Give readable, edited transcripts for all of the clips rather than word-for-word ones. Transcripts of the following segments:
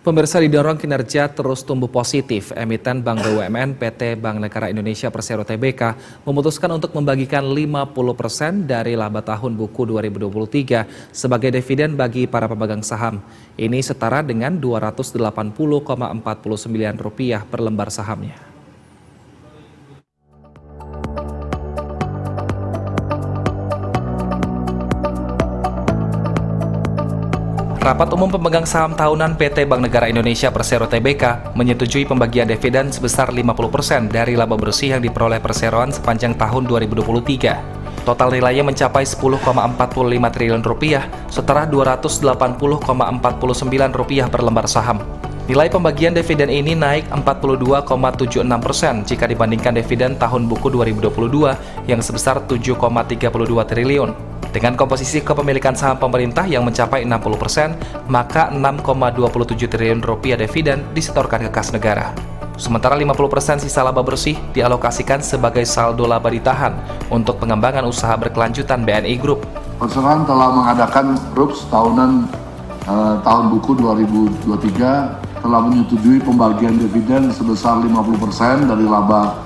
Pemirsa, didorong kinerja terus tumbuh positif, emiten Bank BUMN PT Bank Negara Indonesia Persero Tbk memutuskan untuk membagikan 50% dari laba tahun buku 2023 sebagai dividen bagi para pemegang saham. Ini setara dengan Rp280,49 per lembar sahamnya. Rapat Umum Pemegang Saham Tahunan PT Bank Negara Indonesia Persero Tbk menyetujui pembagian dividen sebesar 50% dari laba bersih yang diperoleh perseroan sepanjang tahun 2023. Total nilainya mencapai Rp10,45 triliun, setara Rp280,49 per lembar saham. Nilai pembagian dividen ini naik 42,76% jika dibandingkan dividen tahun buku 2022 yang sebesar Rp7,32 triliun. Dengan komposisi kepemilikan saham pemerintah yang mencapai 60%, maka Rp6,27 triliun dividen disetorkan ke kas negara. Sementara 50% sisa laba bersih dialokasikan sebagai saldo laba ditahan untuk pengembangan usaha berkelanjutan BNI Group. Perseroan telah mengadakan RUPS tahunan tahun buku 2023 telah menyetujui pembagian dividen sebesar 50% dari laba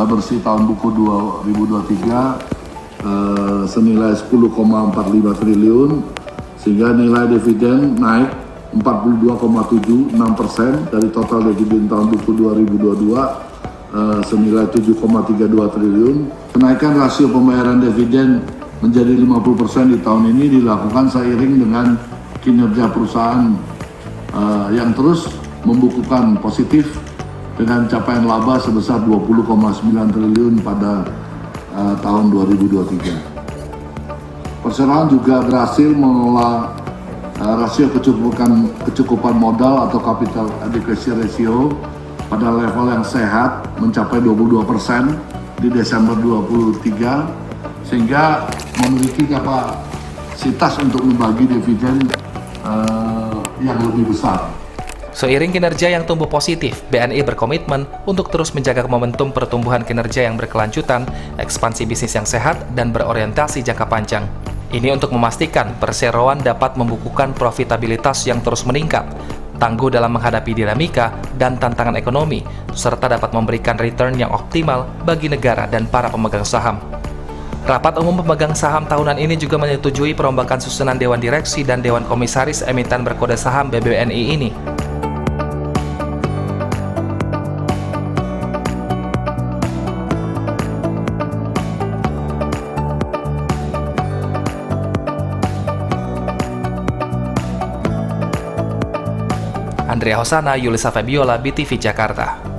bersih tahun buku 2023 senilai Rp10,45 triliun, sehingga nilai dividen naik 42,76% dari total dividen tahun buku 2022 senilai Rp7,32 triliun. Kenaikan rasio pembayaran dividen menjadi 50% di tahun ini dilakukan seiring dengan kinerja perusahaan yang terus membukukan positif dengan capaian laba sebesar Rp20,9 triliun pada tahun 2023. Perseroan juga berhasil mengelola rasio kecukupan modal atau capital adequacy ratio pada level yang sehat mencapai 22% di Desember 2023, sehingga memiliki kapasitas untuk membagi dividen yang lebih besar. Seiring kinerja yang tumbuh positif, BNI berkomitmen untuk terus menjaga momentum pertumbuhan kinerja yang berkelanjutan, ekspansi bisnis yang sehat, dan berorientasi jangka panjang. Ini untuk memastikan perseroan dapat membukukan profitabilitas yang terus meningkat, tangguh dalam menghadapi dinamika dan tantangan ekonomi, serta dapat memberikan return yang optimal bagi negara dan para pemegang saham. Rapat Umum Pemegang Saham Tahunan ini juga menyetujui perombakan susunan Dewan Direksi dan Dewan Komisaris emiten berkode saham BBNI ini. Andrea Hosana, Yulisa Fabiola, BTV Jakarta.